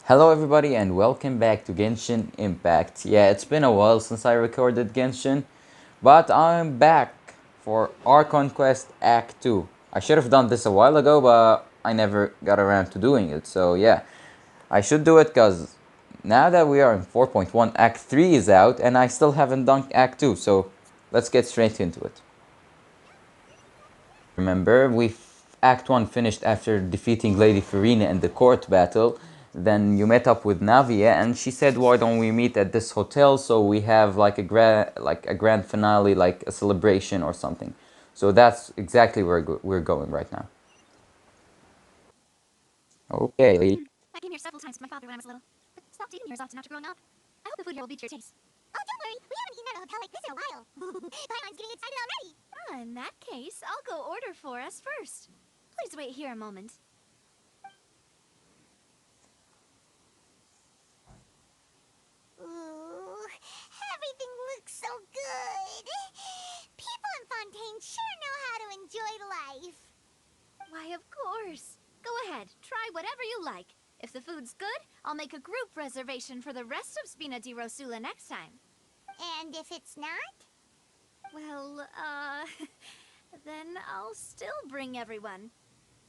Hello everybody and welcome back to Genshin Impact. Yeah, it's been a while since I recorded Genshin, but I'm back for Archon Quest Act 2. I should have done this a while ago, but I never got around to doing it. So yeah, I should do it because now that we are in 4.1, Act 3 is out and I still haven't done Act 2. So let's get straight into it. Remember, Act 1 finished after defeating Lady Farina in the court battle. Then you met up with Navia, and she said, "Why don't we meet at this hotel so we have like a grand finale, like a celebration or something?" So that's exactly where we're going right now. Okay. I came here several times with my father when I was little, but stopped eating here as often after growing up. I hope the food here will be to your taste. Oh, don't worry. We haven't eaten at a hotel like this in a while. Paimon's getting excited already. In that case, I'll go order for us first. Please wait here a moment. Ooh, everything looks so good. People in Fontaine sure know how to enjoy life. Why, of course. Go ahead, try whatever you like. If the food's good, I'll make a group reservation for the rest of Spina di Rosula next time. And if it's not? Well, then I'll still bring everyone.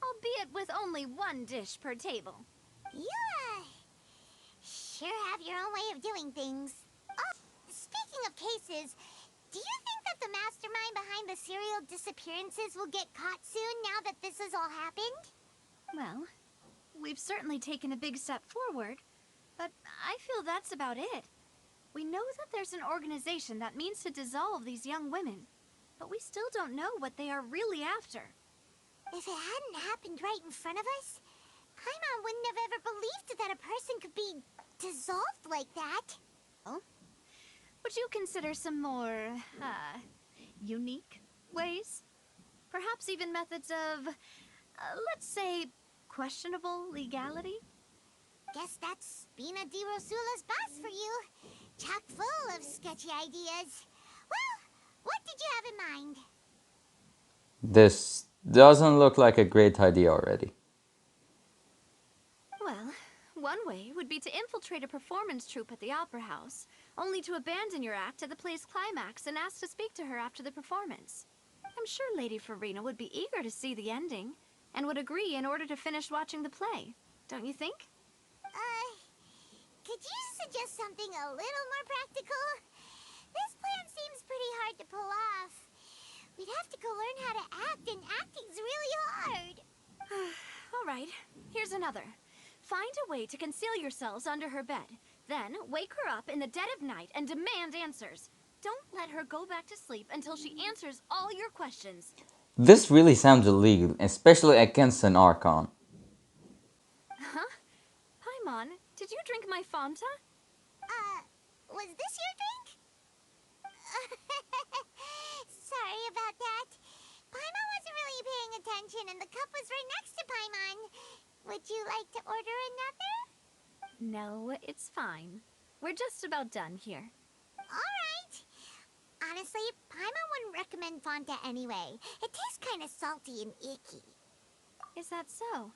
Albeit with only one dish per table. You, sure have your own way of doing things. Oh, speaking of cases, do you think that the mastermind behind the serial disappearances will get caught soon now that this has all happened? Well, we've certainly taken a big step forward, but I feel that's about it. We know that there's an organization that means to dissolve these young women, but we still don't know what they are really after. If it hadn't happened right in front of us, Paimon wouldn't have ever believed that a person could be dissolved like that. Oh? Would you consider some more, unique ways? Perhaps even methods of, let's say, questionable legality? Guess that's Spina di Rosula's boss for you. Chock full of sketchy ideas. Well, what did you have in mind? This doesn't look like a great idea already. Well, one way would be to infiltrate a performance troupe at the Opera House, only to abandon your act at the play's climax and ask to speak to her after the performance. I'm sure Lady Farina would be eager to see the ending, and would agree in order to finish watching the play. Don't you think? Could you suggest something a little more practical? This plan seems pretty hard to pull off. We'd have to go learn how to act, and acting's really hard. All right, here's another. Find a way to conceal yourselves under her bed. Then wake her up in the dead of night and demand answers. Don't let her go back to sleep until she answers all your questions. This really sounds illegal, especially against an Archon. Huh? Paimon, did you drink my Fanta? Was this your drink? Sorry about that. Paimon wasn't really paying attention and the cup was right next to Paimon. Would you like to order another? No, it's fine. We're just about done here. Alright. Honestly, Paimon wouldn't recommend Fanta anyway. It tastes kind of salty and icky. Is that so?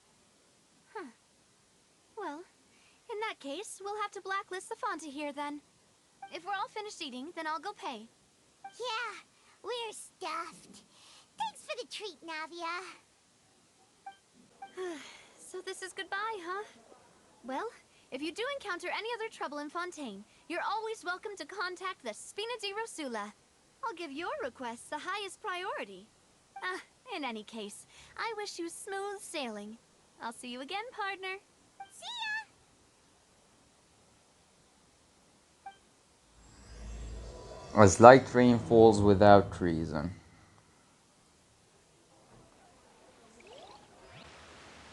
Huh. Well, in that case, we'll have to blacklist the Fanta here then. If we're all finished eating, then I'll go pay. Yeah, we're stuffed. Thanks for the treat, Navia. So this is goodbye, huh? Well, if you do encounter any other trouble in Fontaine, you're always welcome to contact the Spina di Rosula. I'll give your requests the highest priority. In any case, I wish you smooth sailing. I'll see you again, partner. See ya! As light rain falls without reason.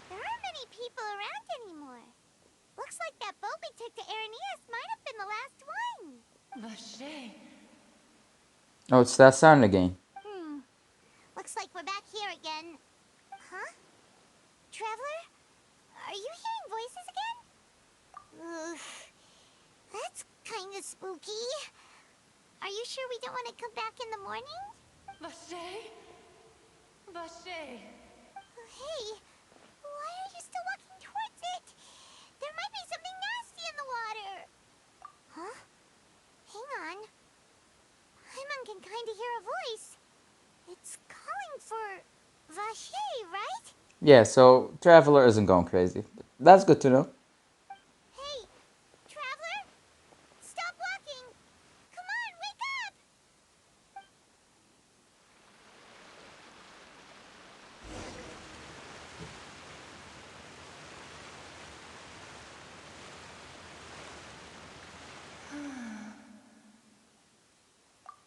There aren't many people around anymore. Looks like that boat we took to Araneas might have been the last one. Vache. Oh, it's that sound again. Looks like we're back here again. Huh? Traveler? Are you hearing voices again? That's kind of spooky. Are you sure we don't want to come back in the morning? Vache? Vache. Hey, why are you still walking towards it? There might be something Yeah, so Traveler isn't going crazy. That's good to know. Hey, Traveler? Stop walking! Come on, wake up!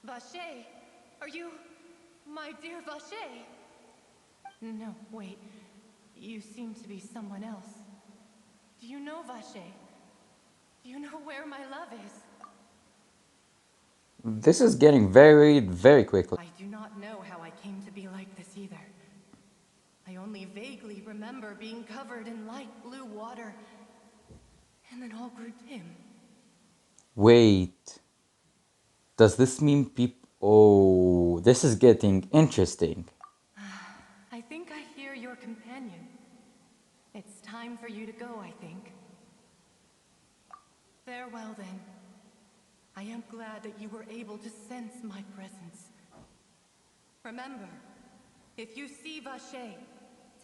Vache, are you my dear Vache? No, wait. You seem to be someone else. Do you know Vache? Do you know where my love is? This is getting very, very quickly. I do not know how I came to be like this either. I only vaguely remember being covered in light blue water, and then all grew dim. Wait, does this mean people? Oh, this is getting interesting. I think I hear your companion. It's time for you to go, I think. Farewell, then. I am glad that you were able to sense my presence. Remember, if you see Vache,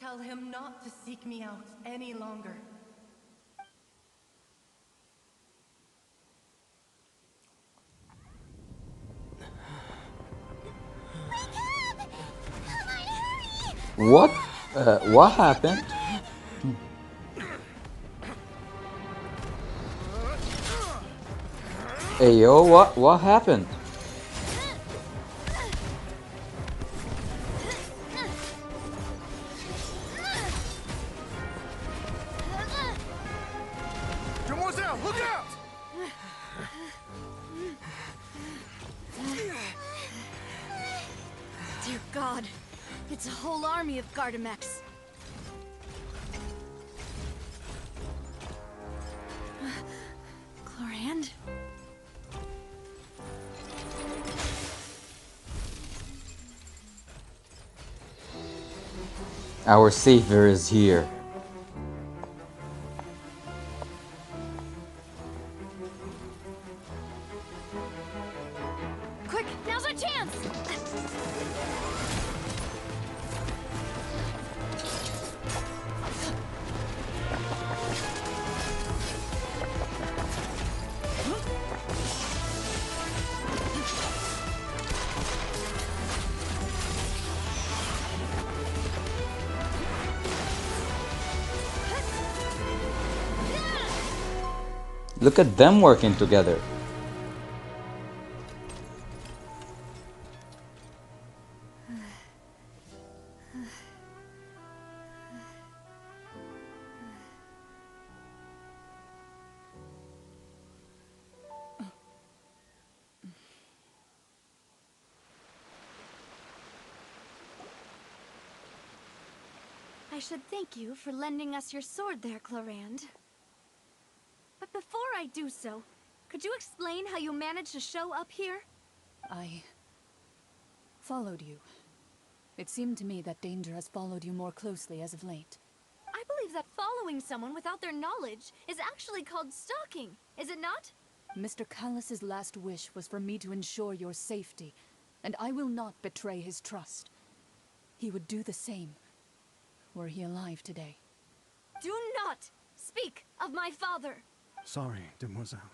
tell him not to seek me out any longer. Wake up! Come on, hurry! What? What happened? Hey yo, what happened? Demoiselle, look out! Dear God, it's a whole army of Gardamex. Clorand? Our savior is here. Quick, now's our chance! Look at them working together. I should thank you for lending us your sword there, Clorand. But before I do so, could you explain how you managed to show up here? I followed you. It seemed to me that danger has followed you more closely as of late. I believe that following someone without their knowledge is actually called stalking, is it not? Mr. Callus's last wish was for me to ensure your safety, and I will not betray his trust. He would do the same, were he alive today. Do not speak of my father! Sorry, Demoiselle.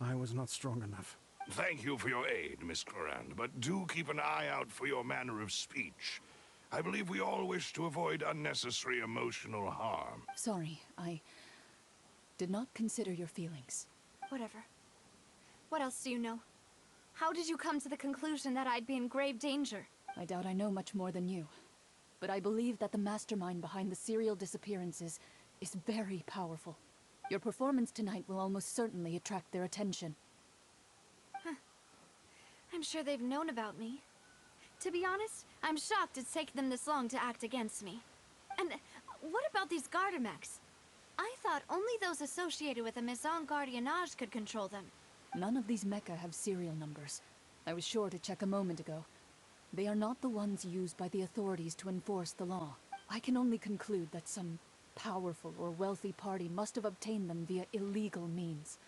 I was not strong enough. Thank you for your aid, Miss Clorand, but do keep an eye out for your manner of speech. I believe we all wish to avoid unnecessary emotional harm. Sorry, I did not consider your feelings. Whatever. What else do you know? How did you come to the conclusion that I'd be in grave danger? I doubt I know much more than you, but I believe that the mastermind behind the serial disappearances is very powerful. Your performance tonight will almost certainly attract their attention. I'm sure they've known about me. To be honest, I'm shocked it's taken them this long to act against me. And what about these Gardamex? I thought only those associated with the Maison Gardiennage could control them. None of these mecha have serial numbers. I was sure to check a moment ago. They are not the ones used by the authorities to enforce the law. I can only conclude that some powerful or wealthy party must have obtained them via illegal means,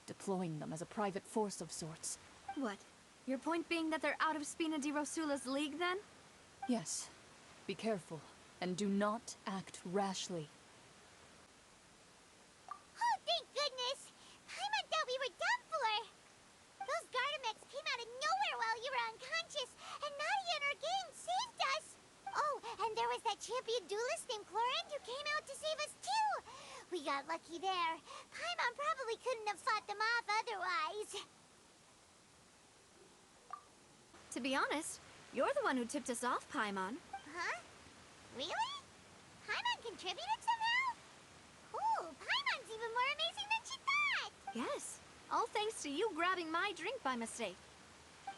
deploying them as a private force of sorts. What? Your point being that they're out of Spina di Rosula's league, then? Yes. Be careful. And do not act rashly. Oh, thank goodness! Paimon thought we were done for! Those Gardamex came out of nowhere while you were unconscious, and Nadia and her gang saved us! Oh, and there was that champion duelist named Clorinde who came out to save us too! We got lucky there. Paimon probably couldn't have fought them off otherwise. To be honest, you're the one who tipped us off, Paimon. Huh? Really? Paimon contributed somehow? Cool, Paimon's even more amazing than she thought! Yes, all thanks to you grabbing my drink by mistake.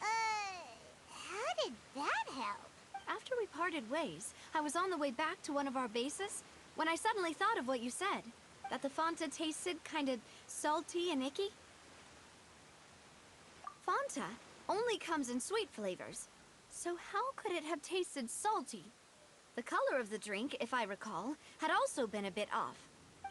How did that help? After we parted ways, I was on the way back to one of our bases when I suddenly thought of what you said. That the Fanta tasted kind of salty and icky. Fanta only comes in sweet flavors, so how could it have tasted salty? The color of the drink, if I recall, had also been a bit off.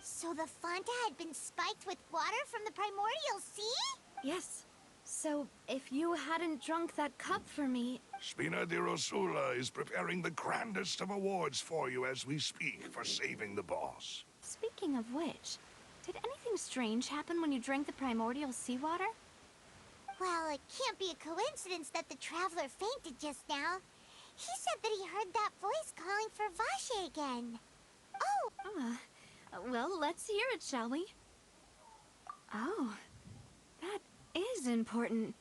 So the Fanta had been spiked with water from the Primordial Sea? Yes. So, if you hadn't drunk that cup for me... Spina di Rosula is preparing the grandest of awards for you as we speak for saving the boss. Speaking of which, did anything strange happen when you drank the primordial seawater? Well, it can't be a coincidence that the Traveler fainted just now. He said that he heard that voice calling for Vache again. Oh! Well, let's hear it, shall we? Oh, that is important.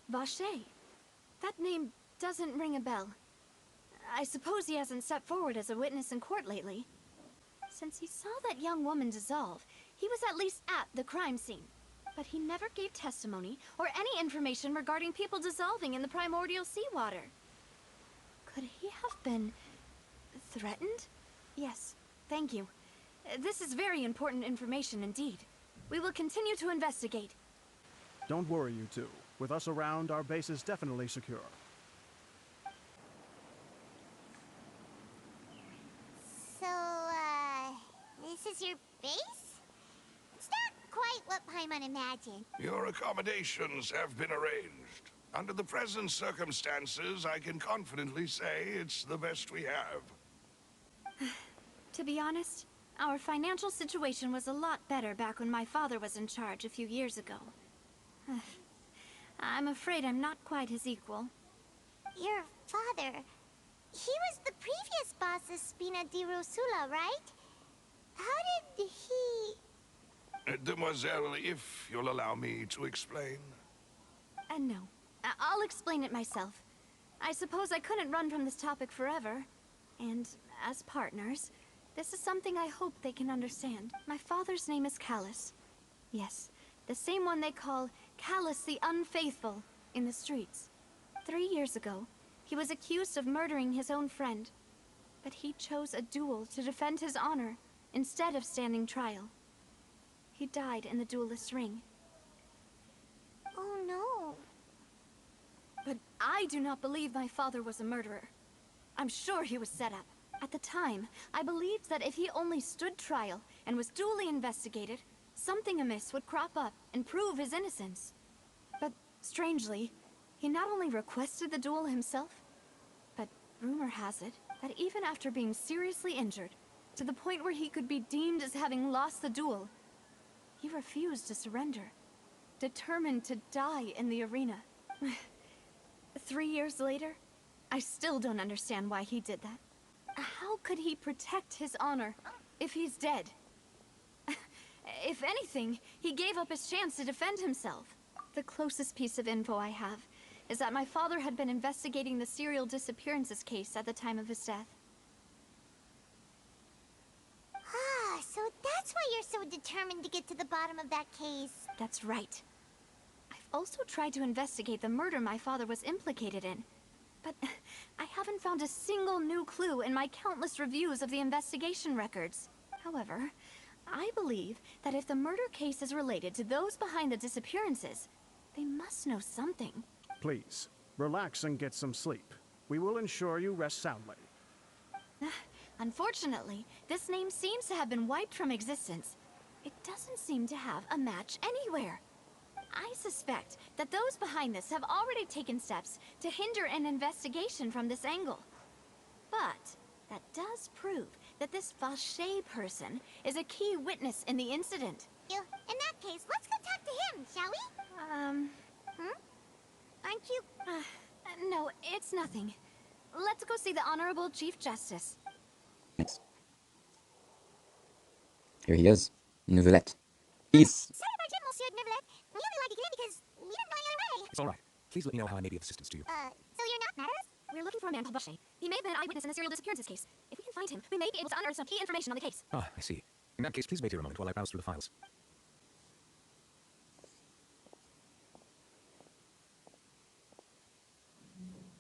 Vache. That name doesn't ring a bell. I suppose he hasn't stepped forward as a witness in court lately. Since he saw that young woman dissolve, he was at least at the crime scene. But he never gave testimony or any information regarding people dissolving in the primordial seawater. Could he have been threatened? Yes, thank you. This is very important information indeed. We will continue to investigate. Don't worry, you two. With us around, our base is definitely secure. So, this is your base? It's not quite what Paimon imagined. Your accommodations have been arranged. Under the present circumstances, I can confidently say it's the best we have. To be honest, our financial situation was a lot better back when my father was in charge a few years ago. I'm afraid I'm not quite his equal. Your father, he was the previous boss of Spina di Rosula, right? How did he... Demoiselle, if you'll allow me to explain. No. I'll explain it myself. I suppose I couldn't run from this topic forever. And as partners, this is something I hope they can understand. My father's name is Calus. Yes, the same one they call Calus the Unfaithful in the streets. 3 years ago, he was accused of murdering his own friend. But he chose a duel to defend his honor instead of standing trial. He died in the duelist's ring. Oh no. But I do not believe my father was a murderer. I'm sure he was set up. At the time, I believed that if he only stood trial and was duly investigated, something amiss would crop up and prove his innocence. But strangely, he not only requested the duel himself, but rumor has it that even after being seriously injured, to the point where he could be deemed as having lost the duel, he refused to surrender, determined to die in the arena. 3 years later, I still don't understand why he did that. How could he protect his honor if he's dead? If anything, he gave up his chance to defend himself. The closest piece of info I have is that my father had been investigating the serial disappearances case at the time of his death. Ah, so that's why you're so determined to get to the bottom of that case. That's right. I've also tried to investigate the murder my father was implicated in, but I haven't found a single new clue in my countless reviews of the investigation records. However, I believe that if the murder case is related to those behind the disappearances, they must know something. Please, relax and get some sleep. We will ensure you rest soundly. Unfortunately, this name seems to have been wiped from existence. It doesn't seem to have a match anywhere. I suspect that those behind this have already taken steps to hinder an investigation from this angle. But that does prove that this Vache person is a key witness in the incident. In that case, let's go talk to him, shall we? Aren't you... No, it's nothing. Let's go see the Honorable Chief Justice. Yes. Here he is. Neuvillette. He's... Sorry about you, Monsieur Neuvillette. We only let you get in because we didn't know any other way. It's all right. Please let me know how I may be of assistance to you. So you're not mad at us? We're looking for a man called Vache. He may have been an eyewitness in a serial disappearances case. If we can find him, we may be able to unearth some key information on the case. Ah, I see. In that case, please wait here a moment while I browse through the files.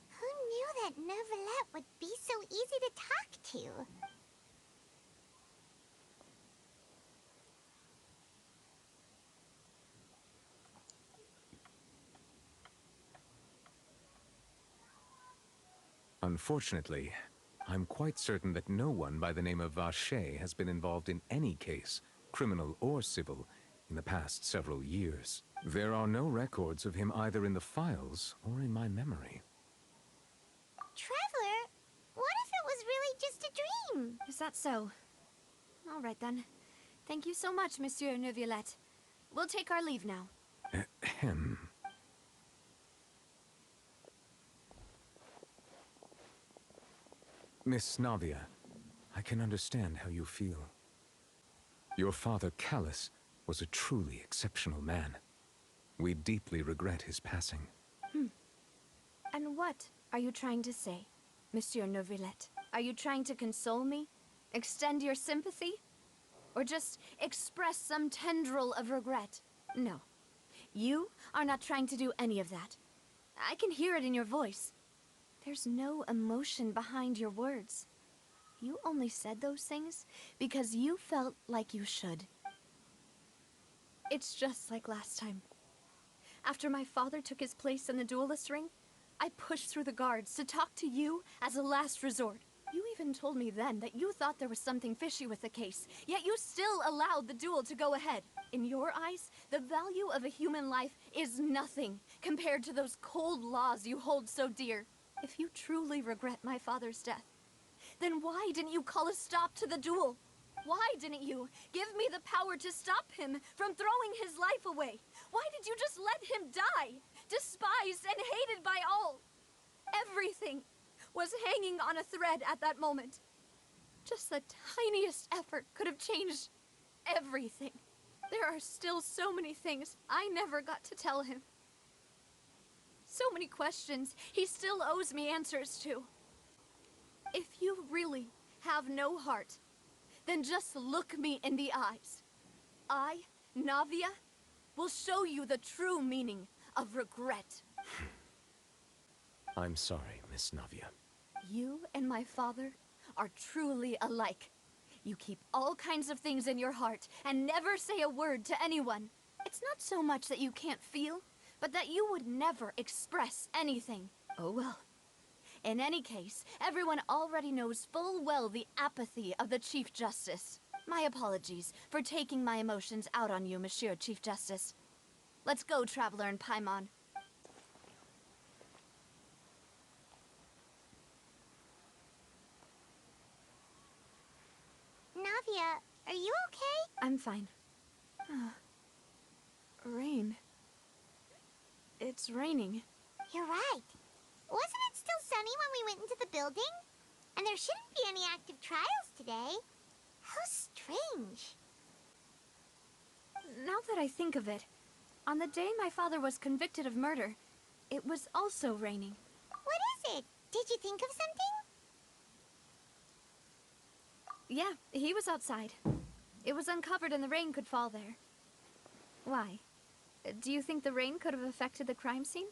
Who knew that Neuvillette would be so easy to talk to? Unfortunately, I'm quite certain that no one by the name of Vache has been involved in any case, criminal or civil, in the past several years. There are no records of him either in the files or in my memory. Traveler, what if it was really just a dream? Is that so? All right then. Thank you so much, Monsieur Neuvillette. We'll take our leave now. Ahem. Miss Navia, I can understand how you feel. Your father, Callus, was a truly exceptional man. We deeply regret his passing. And what are you trying to say, Monsieur Neuvillette? Are you trying to console me? Extend your sympathy? Or just express some tendril of regret? No. You are not trying to do any of that. I can hear it in your voice. There's no emotion behind your words. You only said those things because you felt like you should. It's just like last time. After my father took his place in the duelist ring, I pushed through the guards to talk to you as a last resort. You even told me then that you thought there was something fishy with the case, yet you still allowed the duel to go ahead. In your eyes, the value of a human life is nothing compared to those cold laws you hold so dear. If you truly regret my father's death, then why didn't you call a stop to the duel? Why didn't you give me the power to stop him from throwing his life away? Why did you just let him die, despised and hated by all? Everything was hanging on a thread at that moment. Just the tiniest effort could have changed everything. There are still so many things I never got to tell him. So many questions he still owes me answers to. If you really have no heart, then just look me in the eyes. I, Navia, will show you the true meaning of regret. I'm sorry, Miss Navia. You and my father are truly alike. You keep all kinds of things in your heart and never say a word to anyone. It's not so much that you can't feel, but that you would never express anything. Oh well. In any case, everyone already knows full well the apathy of the Chief Justice. My apologies for taking my emotions out on you, Monsieur Chief Justice. Let's go, Traveler and Paimon. Navia, are you okay? I'm fine. Rain. It's raining. You're right. Wasn't it still sunny when we went into the building? And there shouldn't be any active trials today. How strange. Now that I think of it, on the day my father was convicted of murder, it was also raining. What is it? Did you think of something? Yeah, he was outside. It was uncovered and the rain could fall there. Why? Do you think the rain could have affected the crime scene?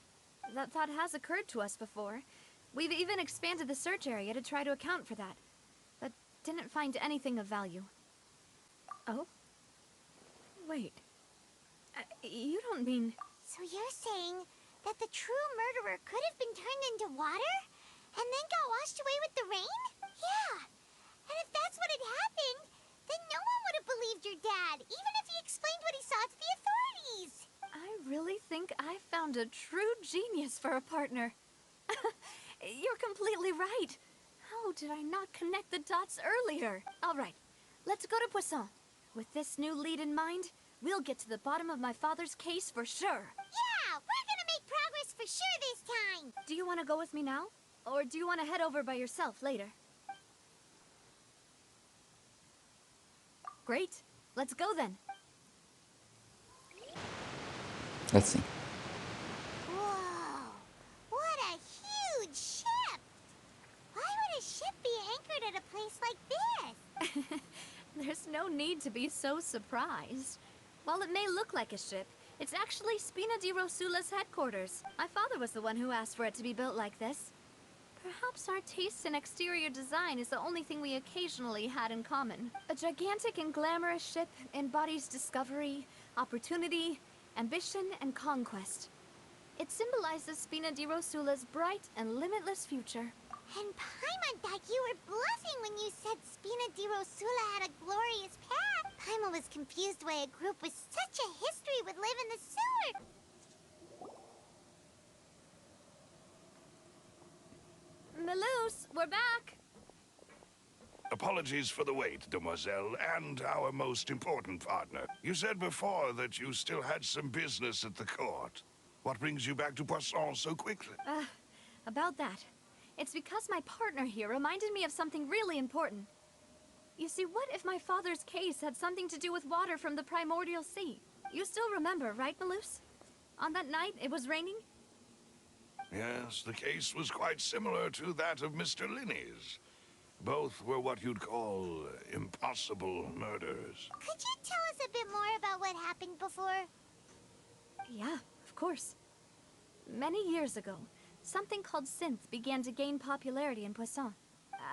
That thought has occurred to us before. We've even expanded the search area to try to account for that, but didn't find anything of value. Oh? Wait. You don't mean... So you're saying that the true murderer could have been turned into water? And then got washed away with the rain? Yeah. And if that's what had happened, then no one would have believed your dad, even if he explained what he saw to the authorities. I really think I found a true genius for a partner. You're completely right. How did I not connect the dots earlier? All right, let's go to Poisson. With this new lead in mind, we'll get to the bottom of my father's case for sure. Yeah, we're gonna make progress for sure this time. Do you want to go with me now? Or do you want to head over by yourself later? Great. Let's go then. Let's see. Whoa, what a huge ship! Why would a ship be anchored at a place like this? There's no need to be so surprised. While it may look like a ship, it's actually Spina di Rosula's headquarters. My father was the one who asked for it to be built like this. Perhaps our taste in exterior design is the only thing we occasionally had in common. A gigantic and glamorous ship embodies discovery, opportunity, ambition, and conquest. It symbolizes Spina di Rosula's bright and limitless future. And Paimon thought you were bluffing when you said Spina di Rosula had a glorious past. Paimon was confused why a group with such a history would live in the sewer. Melus, we're back! Apologies for the wait, demoiselle, and our most important partner. You said before that you still had some business at the court. What brings you back to Poisson so quickly? About that. It's because my partner here reminded me of something really important. You see, what if my father's case had something to do with water from the primordial sea? You still remember, right, Melus? On that night, it was raining? Yes, the case was quite similar to that of Mr. Linney's. Both were what you'd call impossible murders. Could you tell us a bit more about what happened before? Yeah, of course. Many years ago, something called synth began to gain popularity in Poisson.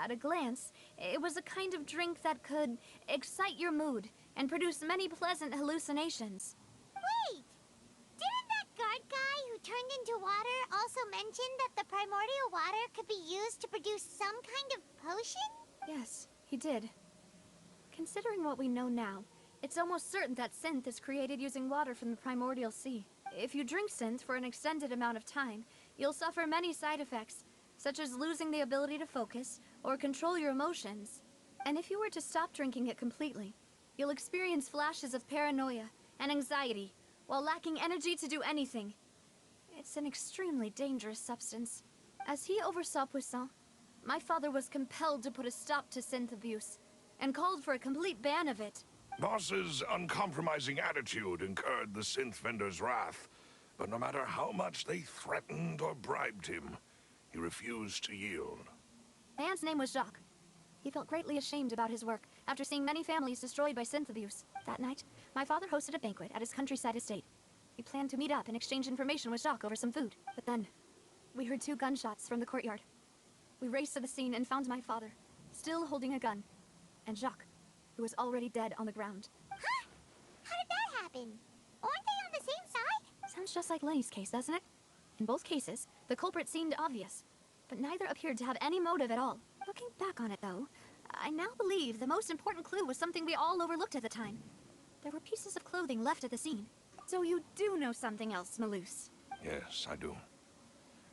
At a glance, it was a kind of drink that could excite your mood and produce many pleasant hallucinations. Wait! Didn't that guard guy who turned into water also mention that the primordial water could be used to produce some kind of potion? Yes, he did. Considering what we know now, it's almost certain that synth is created using water from the primordial sea. If you drink synth for an extended amount of time, you'll suffer many side effects, such as losing the ability to focus or control your emotions. And if you were to stop drinking it completely, you'll experience flashes of paranoia and anxiety while lacking energy to do anything. It's an extremely dangerous substance. As he oversaw Poisson, my father was compelled to put a stop to synth abuse and called for a complete ban of it. Boss's uncompromising attitude incurred the synth vendor's wrath, but no matter how much they threatened or bribed him, he refused to yield. The man's name was Jacques. He felt greatly ashamed about his work after seeing many families destroyed by synth abuse. That night, my father hosted a banquet at his countryside estate. We planned to meet up and exchange information with Jacques over some food. But then, we heard 2 gunshots from the courtyard. We raced to the scene and found my father, still holding a gun, and Jacques, who was already dead on the ground. Huh? How did that happen? Aren't they on the same side? Sounds just like Lenny's case, doesn't it? In both cases, the culprit seemed obvious, but neither appeared to have any motive at all. Looking back on it, though, I now believe the most important clue was something we all overlooked at the time. There were pieces of clothing left at the scene. So you do know something else, Melus? Yes, I do.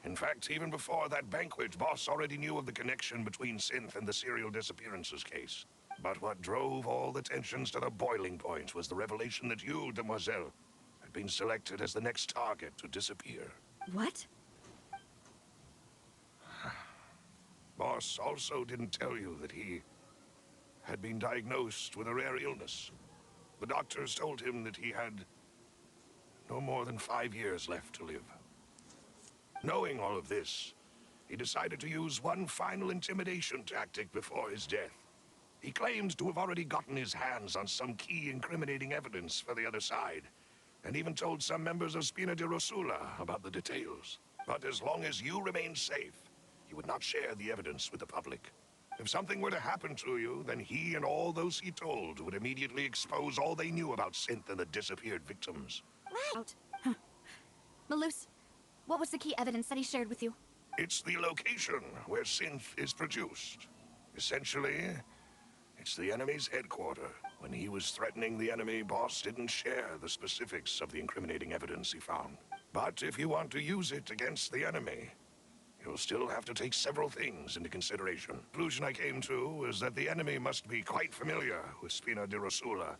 In fact, even before that banquet, Boss already knew of the connection between Synth and the serial disappearances case. But what drove all the tensions to the boiling point was the revelation that you, demoiselle, had been selected as the next target to disappear. What? Boss also didn't tell you that he had been diagnosed with a rare illness. The doctors told him that he had no more than 5 years left to live. Knowing all of this, he decided to use one final intimidation tactic before his death. He claimed to have already gotten his hands on some key incriminating evidence for the other side, and even told some members of Spina di Rosula about the details. But as long as you remained safe, he would not share the evidence with the public. If something were to happen to you, then he and all those he told would immediately expose all they knew about Synth and the disappeared victims. Right. Huh. Melus, what was the key evidence that he shared with you? It's the location where Synth is produced. Essentially, It's the enemy's headquarters. When he was threatening the enemy, Boss didn't share the specifics of the incriminating evidence he found. But if you want to use it against the enemy, you'll still have to take several things into consideration. The conclusion I came to is that the enemy must be quite familiar with Spina di Rosula,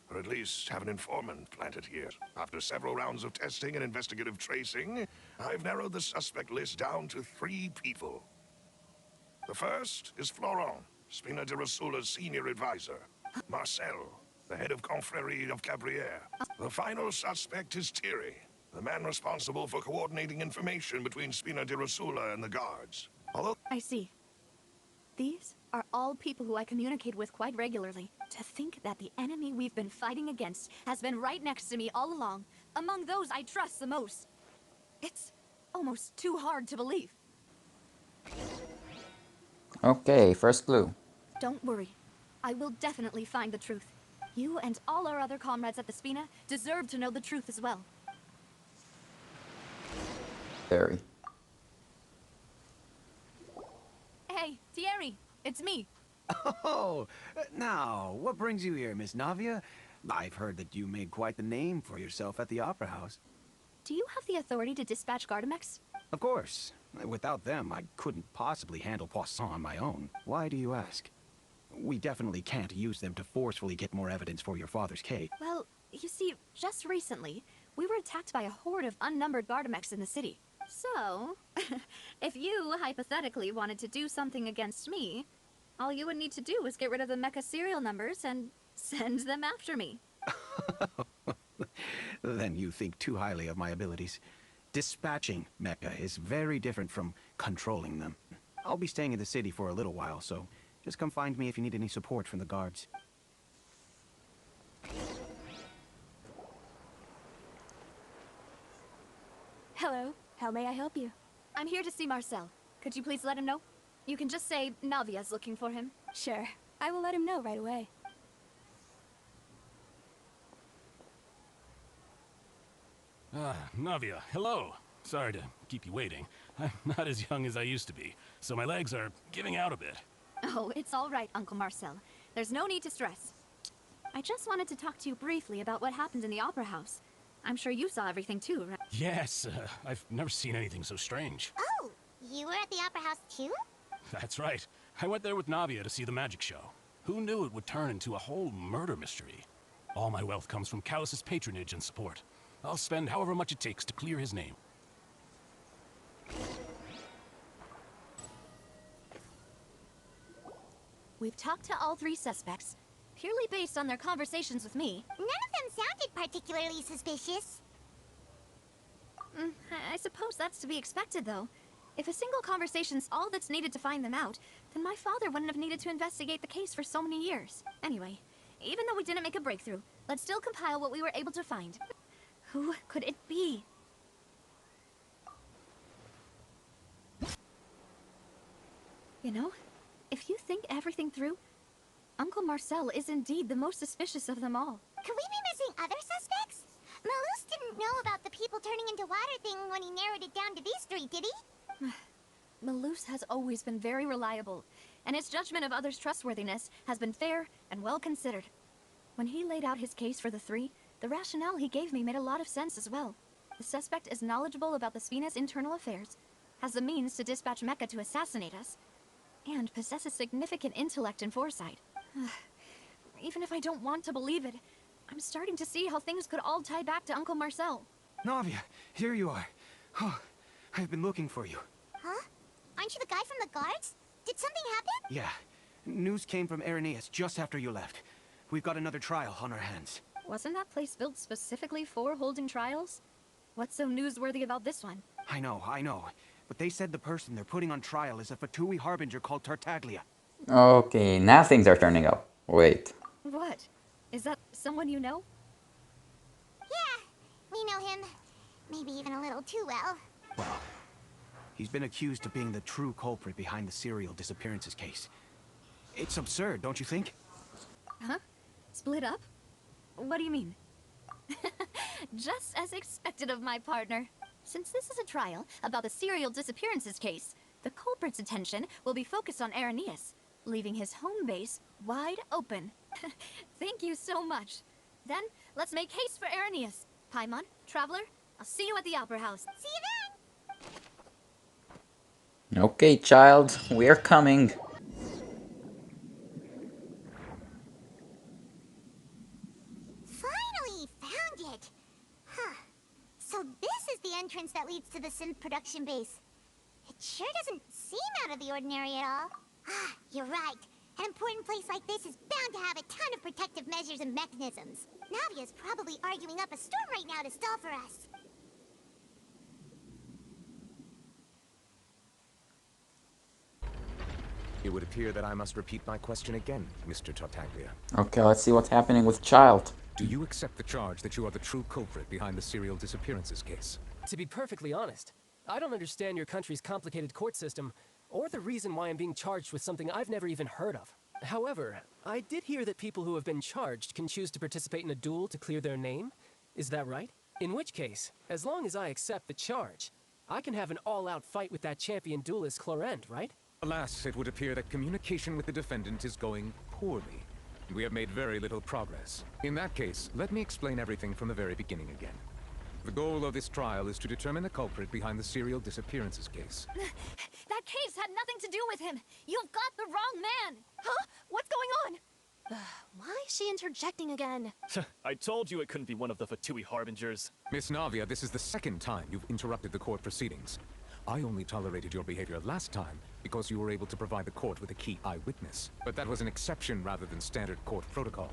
or at least have an informant planted here. After several rounds of testing and investigative tracing, I've narrowed the suspect list down to 3 people. The first is Florent, Spina di Rosula's senior advisor. Marcel, the head of Confrérie of Cabrières. The final suspect is Thierry, the man responsible for coordinating information between Spina di Rosula and the guards. Although I see. These are all people who I communicate with quite regularly. To think that the enemy we've been fighting against has been right next to me all along, among those I trust the most. It's almost too hard to believe. Okay, first clue. Don't worry. I will definitely find the truth. You and all our other comrades at the Spina deserve to know the truth as well. Very. Hey, Thierry, it's me. Oh, now, what brings you here, Miss Navia? I've heard that you made quite the name for yourself at the Opera House. Do you have the authority to dispatch Gardamex? Of course. Without them, I couldn't possibly handle Poisson on my own. Why do you ask? We definitely can't use them to forcefully get more evidence for your father's case. Well, you see, just recently, we were attacked by a horde of unnumbered Gardamex in the city. So, if you hypothetically wanted to do something against me, all you would need to do was get rid of the mecha serial numbers and send them after me. Then you think too highly of my abilities. Dispatching mecha is very different from controlling them. I'll be staying in the city for a little while, so just come find me if you need any support from the guards. Hello, how may I help you? I'm here to see Marcel. Could you please let him know? You can just say Navia's looking for him. Sure, I will let him know right away. Navia, hello. Sorry to keep you waiting. I'm not as young as I used to be, so my legs are giving out a bit. Oh, it's all right, Uncle Marcel. There's no need to stress. I just wanted to talk to you briefly about what happened in the Opera House. I'm sure you saw everything too, right? Yes, I've never seen anything so strange. Oh, you were at the Opera House too? That's right. I went there with Navia to see the magic show. Who knew it would turn into a whole murder mystery? All my wealth comes from Callus's patronage and support. I'll spend however much it takes to clear his name. We've talked to all 3 suspects, purely based on their conversations with me. None of them sounded particularly suspicious. I suppose that's to be expected, though. If a single conversation's all that's needed to find them out, then my father wouldn't have needed to investigate the case for so many years. Anyway, even though we didn't make a breakthrough, let's still compile what we were able to find. Who could it be? You know, if you think everything through, Uncle Marcel is indeed the most suspicious of them all. Could we be missing other suspects? Malus didn't know about the people turning into water thing when he narrowed it down to these 3, did he? Malus has always been very reliable, and his judgment of others' trustworthiness has been fair and well considered. When he laid out his case for the 3, the rationale he gave me made a lot of sense as well. The suspect is knowledgeable about the Spina's internal affairs, has the means to dispatch Mecha to assassinate us, and possesses significant intellect and foresight. Even if I don't want to believe it, I'm starting to see how things could all tie back to Uncle Marcel. Navia, here you are. Oh, I've been looking for you. Huh? Aren't you the guy from the guards? Did something happen? Yeah. News came from Irenaeus just after you left. We've got another trial on our hands. Wasn't that place built specifically for holding trials? What's so newsworthy about this one? I know. But they said the person they're putting on trial is a Fatui Harbinger called Tartaglia. Okay, now things are turning up. Wait. What? Is that someone you know? Yeah, we know him. Maybe even a little too well. Well, he's been accused of being the true culprit behind the serial disappearances case. It's absurd, don't you think? Huh? Split up? What do you mean? Just as expected of my partner. Since this is a trial about the serial disappearances case, the culprit's attention will be focused on Irenaeus. leaving his home base wide open. Thank you so much. Then, let's make haste for Arrhenius. Paimon, Traveler, I'll see you at the Opera House. See you then! Okay, child, we're coming. Finally found it! Huh. So this is the entrance that leads to the synth production base. It sure doesn't seem out of the ordinary at all. Ah, you're right. An important place like this is bound to have a ton of protective measures and mechanisms. Navia's probably arguing up a storm right now to stall for us. It would appear that I must repeat my question again, Mr. Tartaglia. Okay, let's see what's happening with Child. Do you accept the charge that you are the true culprit behind the serial disappearances case? To be perfectly honest, I don't understand your country's complicated court system, or the reason why I'm being charged with something I've never even heard of. However, I did hear that people who have been charged can choose to participate in a duel to clear their name. Is that right? In which case, as long as I accept the charge, I can have an all-out fight with that champion duelist Clorend, right? Alas, it would appear that communication with the defendant is going poorly. We have made very little progress. In that case, let me explain everything from the very beginning again. The goal of this trial is to determine the culprit behind the serial disappearances case. That case had nothing to do with him. You've got the wrong man. Huh? What's going on? Why is she interjecting again? I told you it couldn't be one of the Fatui Harbingers. Miss Navia, this is the second time you've interrupted the court proceedings. I only tolerated your behavior last time because you were able to provide the court with a key eyewitness. But that was an exception rather than standard court protocol.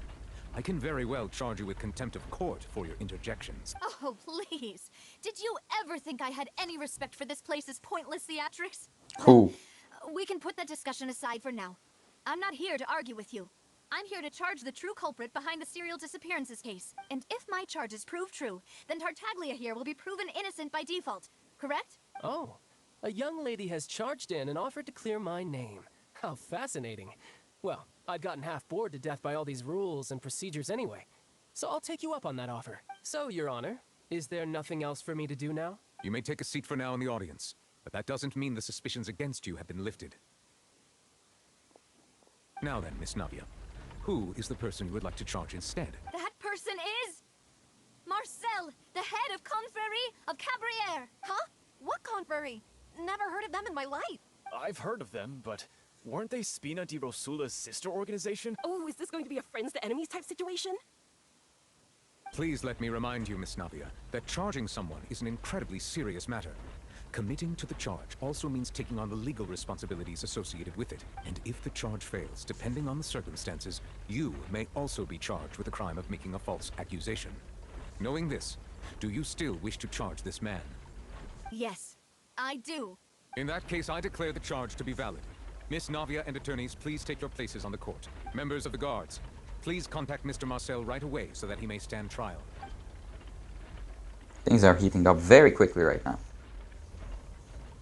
I can very well charge you with contempt of court for your interjections. Oh, please. Did you ever think I had any respect for this place's pointless theatrics? Who? We can put that discussion aside for now. I'm not here to argue with you. I'm here to charge the true culprit behind the serial disappearances case. And if my charges prove true, then Tartaglia here will be proven innocent by default. Correct? Oh, a young lady has charged in and offered to clear my name. How fascinating. Well, I'd gotten half bored to death by all these rules and procedures anyway. So I'll take you up on that offer. So, Your Honor, is there nothing else for me to do now? You may take a seat for now in the audience, but that doesn't mean the suspicions against you have been lifted. Now then, Miss Navia, who is the person you would like to charge instead? That person is... Marcel, the head of Confrérie of Cabrières. Huh? What confrérie? Never heard of them in my life. I've heard of them, but weren't they Spina di Rosula's sister organization? Oh, is this going to be a friends to enemies type situation? Please let me remind you, Miss Navia, that charging someone is an incredibly serious matter. Committing to the charge also means taking on the legal responsibilities associated with it. And if the charge fails, depending on the circumstances, you may also be charged with the crime of making a false accusation. Knowing this, do you still wish to charge this man? Yes, I do. In that case, I declare the charge to be valid. Miss Navia and attorneys, please take your places on the court. Members of the guards, please contact Mr. Marcel right away so that he may stand trial. Things are heating up very quickly right now.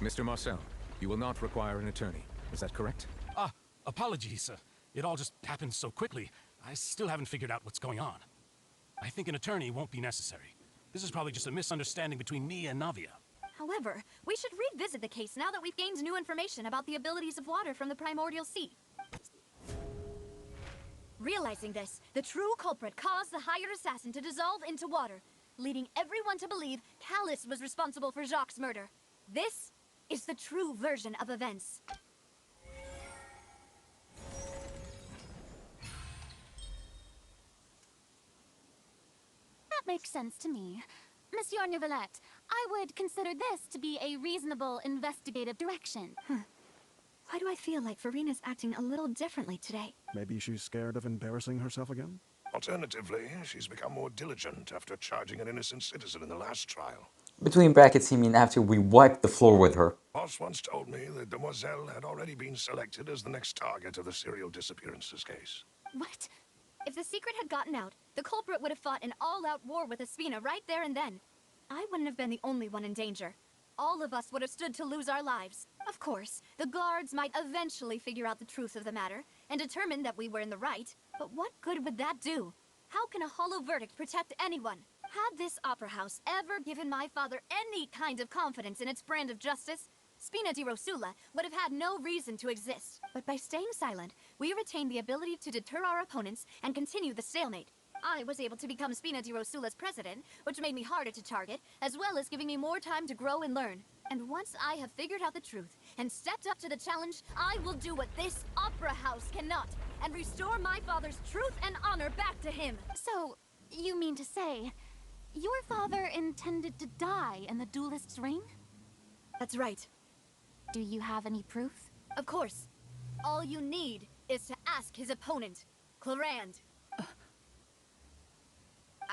Mr. Marcel, you will not require an attorney. Is that correct? Apologies. It all just happened so quickly. I still haven't figured out what's going on. I think an attorney won't be necessary. This is probably just a misunderstanding between me and Navia. However, we should revisit the case now that we've gained new information about the abilities of water from the primordial sea. Realizing this, the true culprit caused the hired assassin to dissolve into water, leading everyone to believe Callus was responsible for Jacques' murder. This is the true version of events. That makes sense to me. Monsieur Neuvillette, I would consider this to be a reasonable investigative direction. Why do I feel like Verina's acting a little differently today? Maybe she's scared of embarrassing herself again? Alternatively, she's become more diligent after charging an innocent citizen in the last trial. Between brackets, you mean after we wiped the floor with her. Boss once told me that Demoiselle had already been selected as the next target of the serial disappearances case. What? If the secret had gotten out, the culprit would have fought an all-out war with Espina right there and then. I wouldn't have been the only one in danger. All of us would have stood to lose our lives. Of course, the guards might eventually figure out the truth of the matter and determine that we were in the right. But what good would that do? How can a hollow verdict protect anyone? Had this opera house ever given my father any kind of confidence in its brand of justice, Spina di Rosula would have had no reason to exist. But by staying silent, we retained the ability to deter our opponents and continue the stalemate. I was able to become Spina di Rosula's president, which made me harder to target, as well as giving me more time to grow and learn. And once I have figured out the truth and stepped up to the challenge, I will do what this opera house cannot, and restore my father's truth and honor back to him. So, you mean to say, your father intended to die in the duelist's ring? That's right. Do you have any proof? Of course. All you need is to ask his opponent, Clorinde.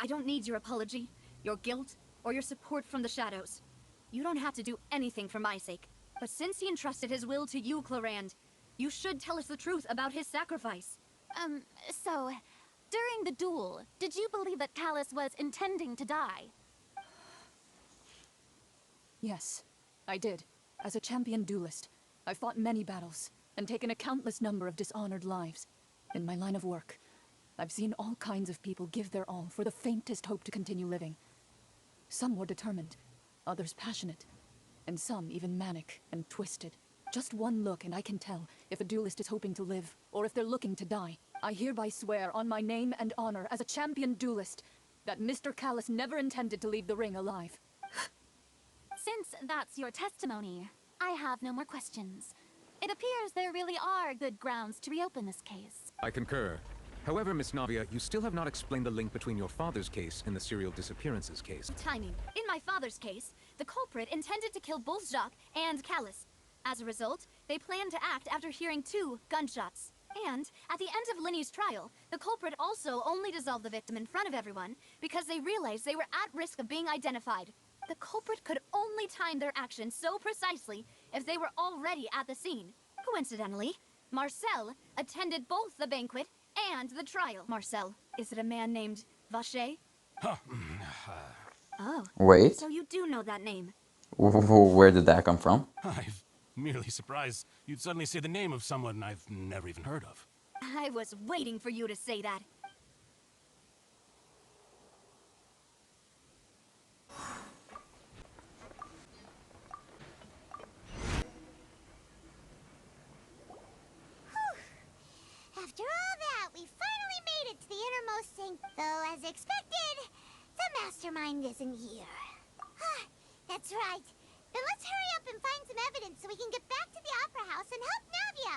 I don't need your apology, your guilt, or your support from the shadows. You don't have to do anything for my sake. But since he entrusted his will to you, Clorinde, you should tell us the truth about his sacrifice. So, during the duel, did you believe that Callus was intending to die? Yes, I did. As a champion duelist, I fought many battles and taken a countless number of dishonored lives. In my line of work, I've seen all kinds of people give their all for the faintest hope to continue living. Some were determined, others passionate, and some even manic and twisted. Just one look and I can tell if a duelist is hoping to live, or if they're looking to die. I hereby swear on my name and honor as a champion duelist that Mr. Callus never intended to leave the ring alive. Since that's your testimony, I have no more questions. It appears there really are good grounds to reopen this case. I concur. However, Miss Navia, you still have not explained the link between your father's case and the serial disappearances case. Timing. In my father's case, the culprit intended to kill both Jacques and Callus. As a result, they planned to act after hearing 2 gunshots. And, at the end of Linny's trial, the culprit also only dissolved the victim in front of everyone because they realized they were at risk of being identified. The culprit could only time their actions so precisely if they were already at the scene. Coincidentally, Marcel attended both the banquet and the trial. Marcel, is it a man named Vacher? Oh. Wait. So you do know that name. Where did that come from? I'm merely surprised you'd suddenly say the name of someone I've never even heard of. I was waiting for you to say that. After all that, we finally made it to the innermost sink. Though, as expected, the mastermind isn't here. That's right. Then let's hurry up and find some evidence so we can get back to the Opera House and help Navia.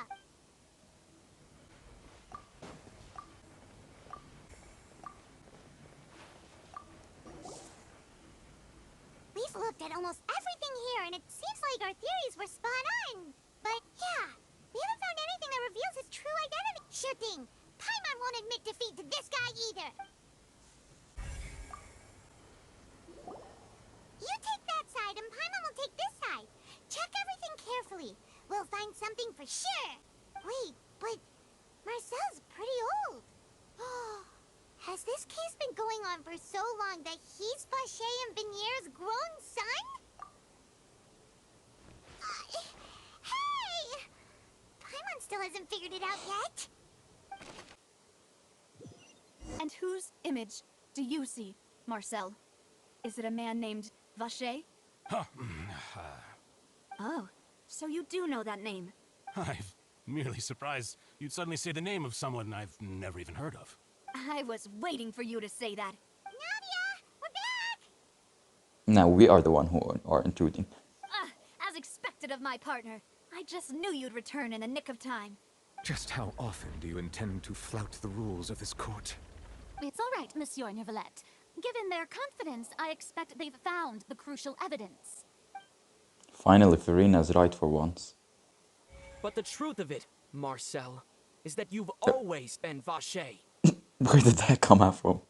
We've looked at almost everything here, and it seems like our theories were spot on. But yeah, we haven't found anything that reveals his true identity. Sure thing. Paimon won't admit defeat to this guy either. You take that side, and Paimon will take this side. Check everything carefully. We'll find something for sure. Wait, but Marcel's pretty old. Has this case been going on for so long that he's Vacher and Venier's grown son? Hey! Paimon still hasn't figured it out yet. And whose image do you see, Marcel? Is it a man named Vacher? Oh, so you do know that name. I'm merely surprised you'd suddenly say the name of someone I've never even heard of. I was waiting for you to say that. Navia, we're back! Now we are the one who are intruding. As expected of my partner. I just knew you'd return in the nick of time. Just how often do you intend to flout the rules of this court? It's all right, Monsieur Neuvillette. Given their confidence, I expect they've found the crucial evidence. Finally, Furina's right for once. But the truth of it, Marcel, is that you've always been Vacher. Where did that come out from?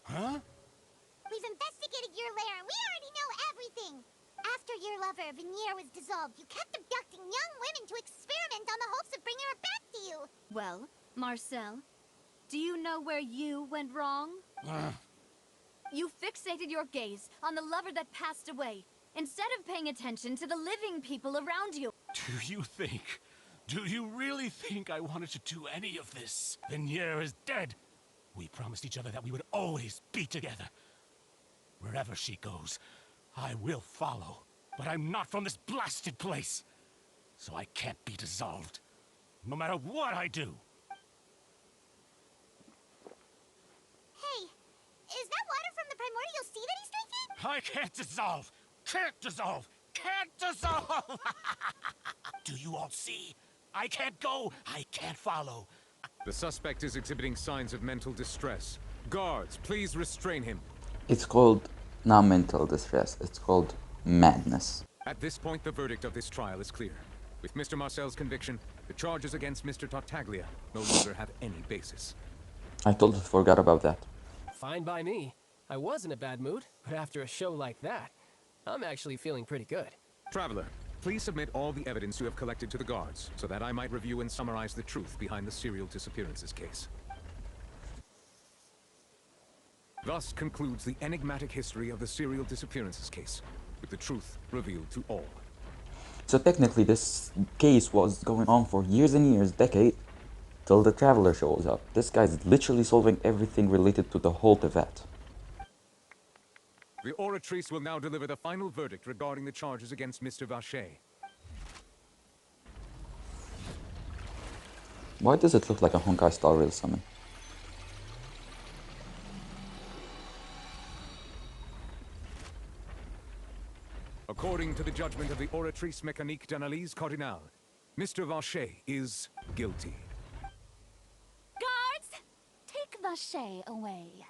Huh? We've investigated your lair, and we already know everything. After your lover, Venier, was dissolved, you kept abducting young women to experiment on the hopes of bringing her back to you. Well, Marcel, do you know where you went wrong? You fixated your gaze on the lover that passed away, instead of paying attention to the living people around you. Do you really think I wanted to do any of this? Venier is dead. We promised each other that we would always be together. Wherever she goes, I will follow. but I'm not from this blasted place. So I can't be dissolved, no matter what I do. Hey, is that water from the primordial sea that he's drinking? I can't dissolve! Can't dissolve! Can't dissolve! Do you all see? I can't go, I can't follow. The suspect is exhibiting signs of mental distress. Guards, please restrain him. It's called not mental distress, it's called madness. At this point, the verdict of this trial is clear. With Mr. Marcel's conviction, the charges against Mr. Tartaglia no longer have any basis. I totally forgot about that. Fine by me. I was in a bad mood, but after a show like that, I'm actually feeling pretty good. Traveler, please submit all the evidence you have collected to the guards, so that I might review and summarize the truth behind the serial disappearances case. Thus concludes the enigmatic history of the serial disappearances case, with the truth revealed to all. So technically this case was going on for years and years, decades, till the Traveler shows up. This guy's literally solving everything related to the whole Teyvat. The Oratrice will now deliver the final verdict regarding the charges against Mr. Vacher. Why does it look like a Honkai Star Rail summon? According to the judgment of the Oratrice Mécanique d'Analyse Cardinale, Mr. Vacher is guilty. Guards! Take Vacher away.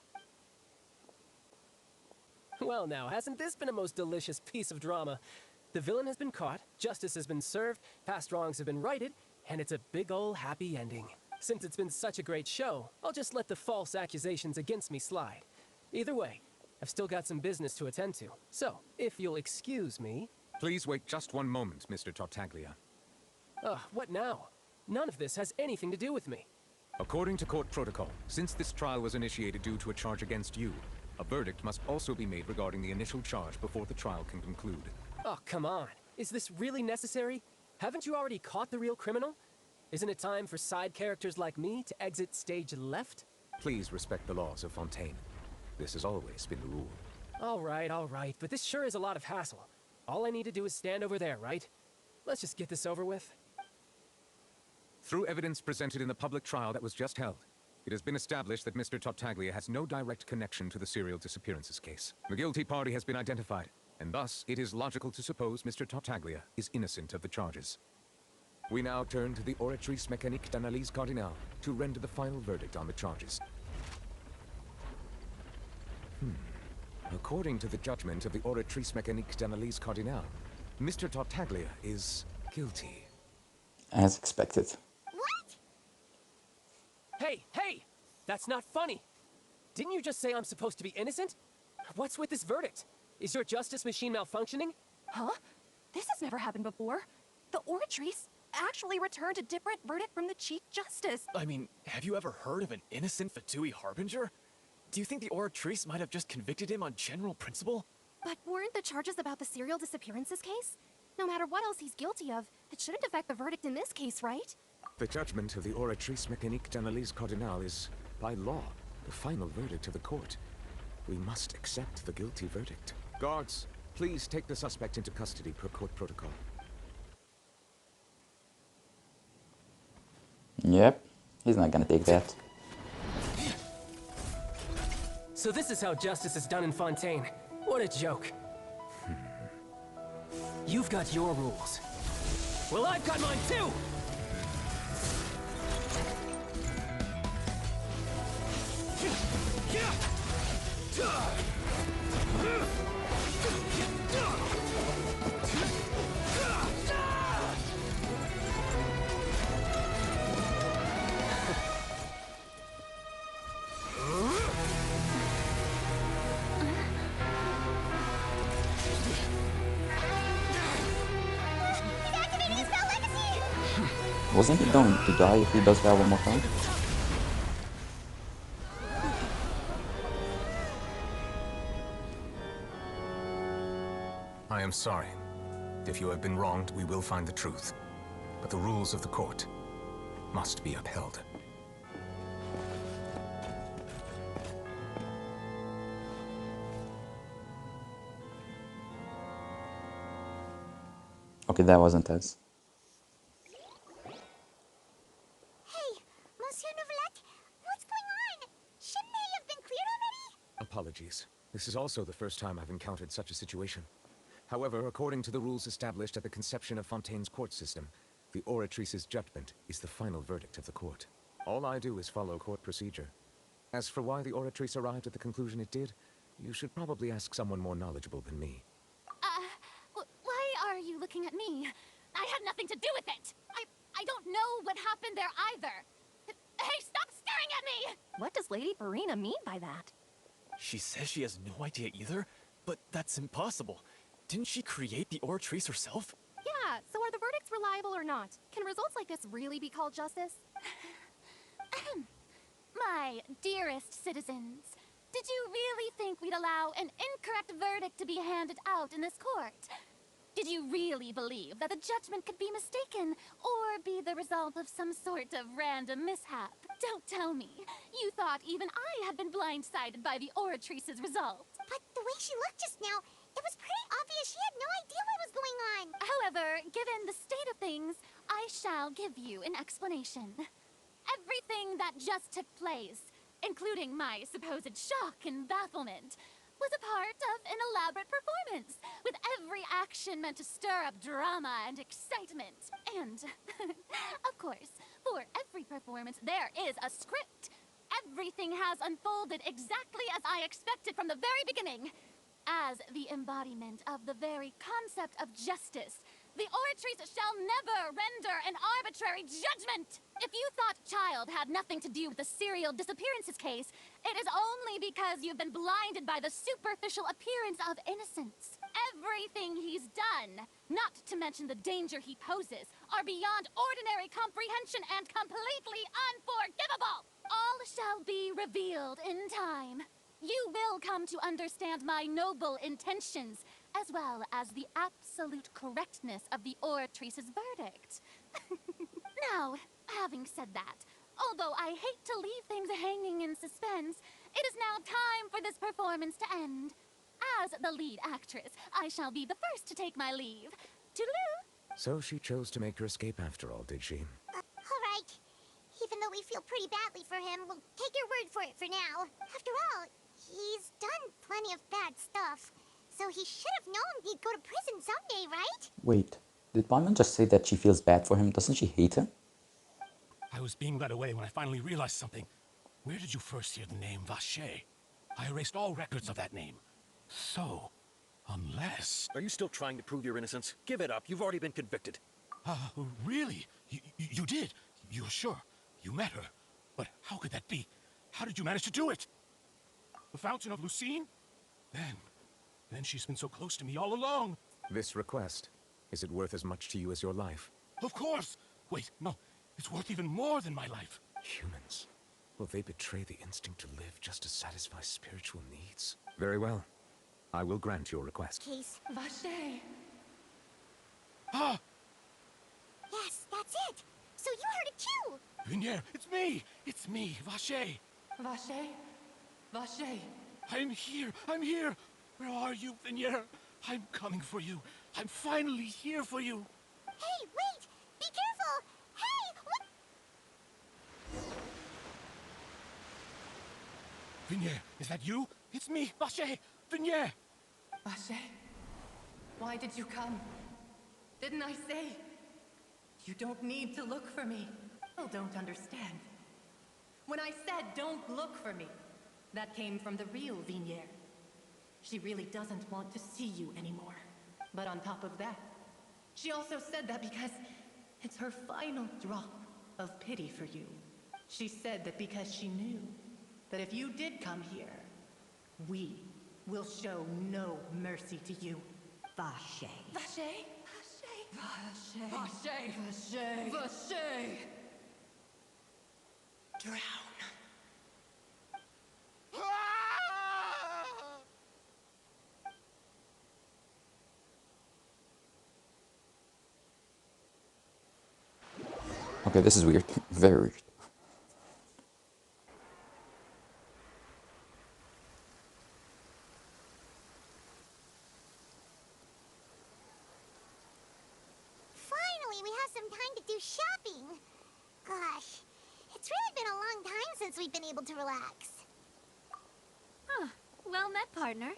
Well now, hasn't this been a most delicious piece of drama? The villain has been caught, justice has been served, past wrongs have been righted, and it's a big ol' happy ending. Since it's been such a great show, I'll just let the false accusations against me slide. Either way, I've still got some business to attend to. So, if you'll excuse me... Please wait just one moment, Mr. Tartaglia. What now? None of this has anything to do with me. According to court protocol, since this trial was initiated due to a charge against you, a verdict must also be made regarding the initial charge before the trial can conclude. Oh, come on. Is this really necessary? Haven't you already caught the real criminal? Isn't it time for side characters like me to exit stage left? Please respect the laws of Fontaine. This has always been the rule. All right, but this sure is a lot of hassle. All I need to do is stand over there, right? Let's just get this over with. Through evidence presented in the public trial that was just held, it has been established that Mr. Tartaglia has no direct connection to the serial disappearances case. The guilty party has been identified, and thus it is logical to suppose Mr. Tartaglia is innocent of the charges. We now turn to the Oratrice Mécanique d'Analyse Cardinale to render the final verdict on the charges. According to the judgment of the Oratrice Mécanique d'Analyse Cardinale, Mr. Tartaglia is guilty. As expected. What? Hey! That's not funny! Didn't you just say I'm supposed to be innocent? What's with this verdict? Is your justice machine malfunctioning? Huh? This has never happened before. The Oratrice actually returned a different verdict from the Chief Justice. I mean, have you ever heard of an innocent Fatui Harbinger? Do you think the Oratrice might have just convicted him on general principle? But weren't the charges about the serial disappearances case? No matter what else he's guilty of, it shouldn't affect the verdict in this case, right? The judgment of the Oratrice Mécanique d'Analyse Cardinale is, by law, the final verdict of the court. We must accept the guilty verdict. Guards, please take the suspect into custody per court protocol. Yep, he's not gonna take that. So this is how justice is done in Fontaine. What a joke. You've got your rules. Well, I've got mine too! Wasn't he going to die if he does that one more time? I am sorry. If you have been wronged, we will find the truth. But the rules of the court must be upheld. Okay, that wasn't us. Hey, Monsieur Neuvillette, what's going on? Shouldn't they have been cleared already? Apologies. This is also the first time I've encountered such a situation. However, according to the rules established at the conception of Fontaine's court system, the Oratrice's judgment is the final verdict of the court. All I do is follow court procedure. As for why the Oratrice arrived at the conclusion it did, you should probably ask someone more knowledgeable than me. Why are you looking at me? I had nothing to do with it! I don't know what happened there either! Hey, stop staring at me! What does Lady Farina mean by that? She says she has no idea either, but that's impossible. Didn't she create the Oratrice herself? Yeah, so are the verdicts reliable or not? Can results like this really be called justice? My dearest citizens, did you really think we'd allow an incorrect verdict to be handed out in this court? Did you really believe that the judgment could be mistaken, or be the result of some sort of random mishap? Don't tell me. You thought even I had been blindsided by the Oratrice's result. But the way she looked just now, it was pretty obvious she had no idea what was going on. However, given the state of things, I shall give you an explanation. Everything that just took place, including my supposed shock and bafflement, was a part of an elaborate performance, with every action meant to stir up drama and excitement. And, of course, for every performance, there is a script. Everything has unfolded exactly as I expected from the very beginning. As the embodiment of the very concept of justice, the Oratrice shall never render an arbitrary judgment! If you thought Child had nothing to do with the serial disappearances case, it is only because you've been blinded by the superficial appearance of innocence. Everything he's done, not to mention the danger he poses, are beyond ordinary comprehension and completely unforgivable! All shall be revealed in time. You will come to understand my noble intentions, as well as the absolute correctness of the Oratrice's verdict. Now, having said that, although I hate to leave things hanging in suspense, it is now time for this performance to end. As the lead actress, I shall be the first to take my leave. Toodaloo! So she chose to make her escape after all, did she? All right. Even though we feel pretty badly for him, we'll take your word for it for now. After all, he's done plenty of bad stuff. So he should have known he'd go to prison someday, right? Wait, did Paimon just say that she feels bad for him? Doesn't she hate him? I was being led away when I finally realized something. Where did you first hear the name Vacher? I erased all records of that name. So, unless... Are you still trying to prove your innocence? Give it up. You've already been convicted. Really? You did? You're sure? You met her? But how could that be? How did you manage to do it? The Fountain of Lucine? Then she's been so close to me all along. This request, is it worth as much to you as your life? Of course! Wait, no, it's worth even more than my life. Humans, will they betray the instinct to live just to satisfy spiritual needs? Very well. I will grant your request. Case. Vacher! Ah! Yes, that's it. So you heard it too. Vinier, it's me! It's me, Vacher! Vacher? Vacher? I'm here! Where are you, Vinier? I'm coming for you. I'm finally here for you. Hey, wait! Be careful! Hey, what? Vinier, is that you? It's me, Vacher! Vinier! Vacher? Why did you come? Didn't I say? You don't need to look for me. People don't understand. When I said don't look for me, that came from the real Vinier. She really doesn't want to see you anymore. But on top of that, she also said that because it's her final drop of pity for you. She said that because she knew that if you did come here, we will show no mercy to you. Vacher. Vacher? Vacher. Vacher. Vacher. Vacher. Drown. Okay, this is weird. Very weird. some time to do shopping. Gosh, it's really been a long time since we've been able to relax. Huh. Well met, partner.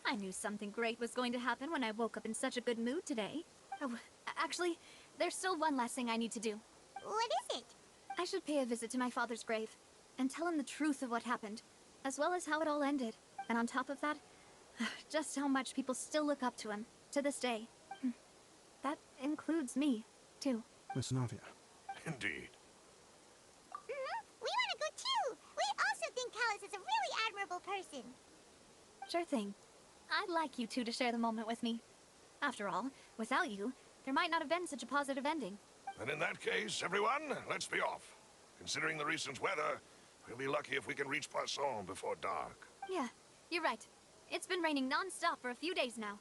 I knew something great was going to happen when I woke up in such a good mood today. Oh, actually, there's still one last thing I need to do. What is it? I should pay a visit to my father's grave and tell him the truth of what happened, as well as how it all ended. And on top of that, just how much people still look up to him, to this day. That includes me, too. Miss Navia. Indeed. We want to go too. We also think Callus is a really admirable person. Sure thing. I'd like you two to share the moment with me. After all, without you, there might not have been such a positive ending. And in that case, everyone, let's be off. Considering the recent weather, we'll be lucky if we can reach Poisson before dark. Yeah, you're right. It's been raining non-stop for a few days now.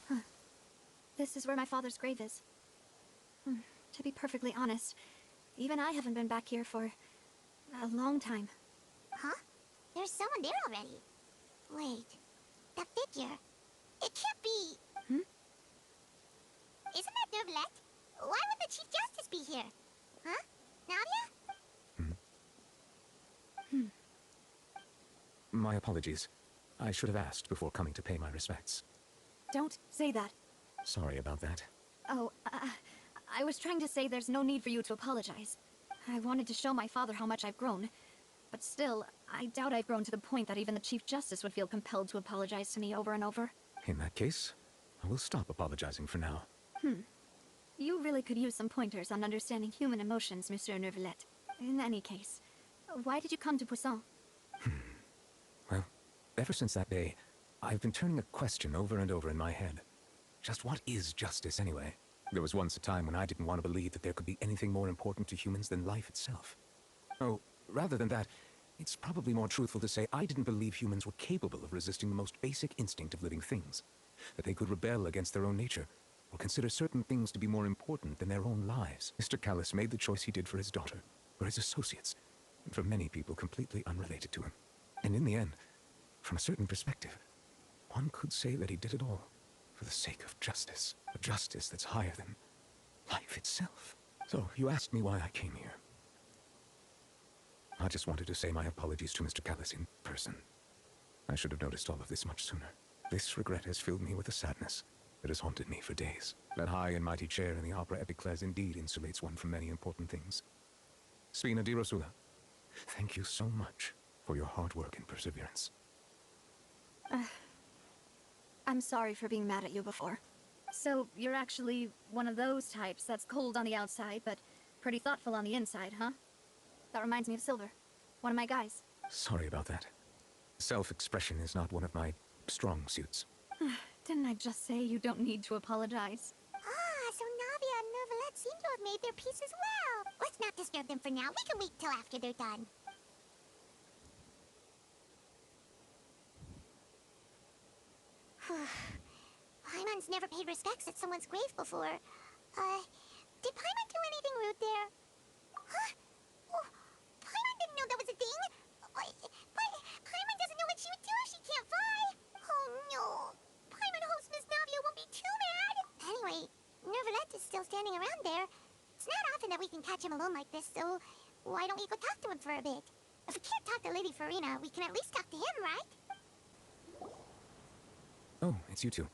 Huh. This is where my father's grave is. To be perfectly honest, even I haven't been back here for a long time. Huh? There's someone there already. Wait, that figure. It can't be. Isn't that Neuvillette? Why would the Chief Justice be here? Huh? Navia? My apologies. I should have asked before coming to pay my respects. Don't say that. Sorry about that. Oh, I was trying to say there's no need for you to apologize. I wanted to show my father how much I've grown. But still, I doubt I've grown to the point that even the Chief Justice would feel compelled to apologize to me over and over. In that case, I will stop apologizing for now. You really could use some pointers on understanding human emotions, Monsieur Neuvillette. In any case, why did you come to Poisson? Well, ever since that day, I've been turning a question over and over in my head. Just what is justice, anyway? There was once a time when I didn't want to believe that there could be anything more important to humans than life itself. Oh, rather than that, it's probably more truthful to say I didn't believe humans were capable of resisting the most basic instinct of living things. That they could rebel against their own nature, or consider certain things to be more important than their own lives. Mr. Callus made the choice he did for his daughter, for his associates, and for many people completely unrelated to him. And in the end, from a certain perspective, one could say that he did it all for the sake of justice. A justice that's higher than life itself. So, you asked me why I came here. I just wanted to say my apologies to Mr. Callus in person. I should have noticed all of this much sooner. This regret has filled me with a sadness that has haunted me for days. That high and mighty chair in the Opera Epiclese indeed insulates one from many important things. Spina di Rosula, thank you so much for your hard work and perseverance. I'm sorry for being mad at you before. So, you're actually one of those types that's cold on the outside, but pretty thoughtful on the inside, huh? That reminds me of Silver, one of my guys. Sorry about that. Self-expression is not one of my strong suits. Didn't I just say you don't need to apologize? So Navia and Neuvillette seem to have made their peace as well. Let's not disturb them for now. We can wait till after they're done. Paimon's never paid respects at someone's grave before. Did Paimon do anything rude there? Huh? Oh, Paimon didn't know that was a thing. But Paimon doesn't know what she would do if she can't fly. Oh no. Paimon hopes Miss Navia won't be too mad. Anyway, Neuvillette is still standing around there. It's not often that we can catch him alone like this, so why don't we go talk to him for a bit? If we can't talk to Lady Farina, we can at least talk to him, right? Oh, it's you two.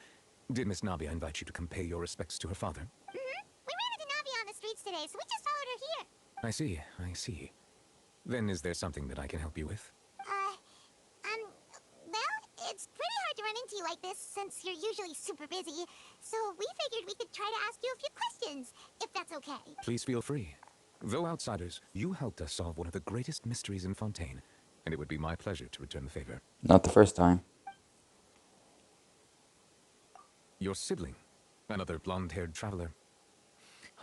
Did Miss Navia invite you to come pay your respects to her father? We ran into Navia on the streets today, so we just followed her here. I see, I see. Then is there something that I can help you with? Well, it's pretty hard to run into you like this, since you're usually super busy. So we figured we could try to ask you a few questions, if that's okay. Please feel free. Though outsiders, you helped us solve one of the greatest mysteries in Fontaine, and it would be my pleasure to return the favor. Not the first time. Your sibling, another blonde-haired traveler.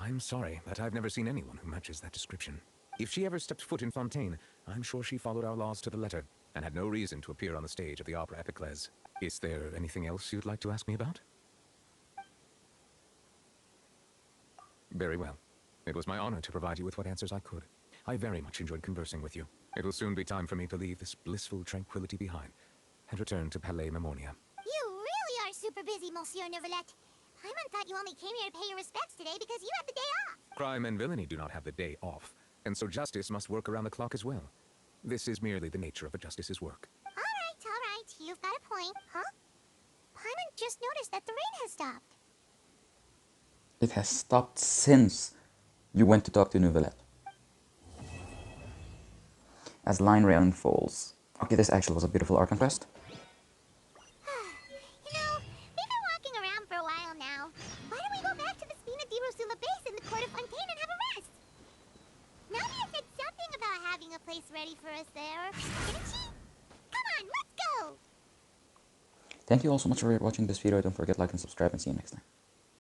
I'm sorry, but I've never seen anyone who matches that description. If she ever stepped foot in Fontaine, I'm sure she followed our laws to the letter, and had no reason to appear on the stage of the Opera Epiclese. Is there anything else you'd like to ask me about? Very well. It was my honor to provide you with what answers I could. I very much enjoyed conversing with you. It will soon be time for me to leave this blissful tranquility behind, and return to Palais Memornia. You really are super busy, Monsieur Neuvillette. Paimon thought you only came here to pay your respects today because you had the day off. Crime and villainy do not have the day off, and so justice must work around the clock as well. This is merely the nature of a justice's work. All right. You've got a point, huh? Paimon just noticed that the rain has stopped. It has stopped since you went to talk to Neuvillette. As Line Rail unfolds. Okay, this actually was a beautiful Archon quest. You know, we've been walking around for a while now. Why don't we go back to the Spina di Rosula base in the Court of Fontaine and have a rest? Navia said something about having a place ready for us there, didn't she? Come on, let's go! Thank you all so much for watching this video. Don't forget to like and subscribe, and see you next time.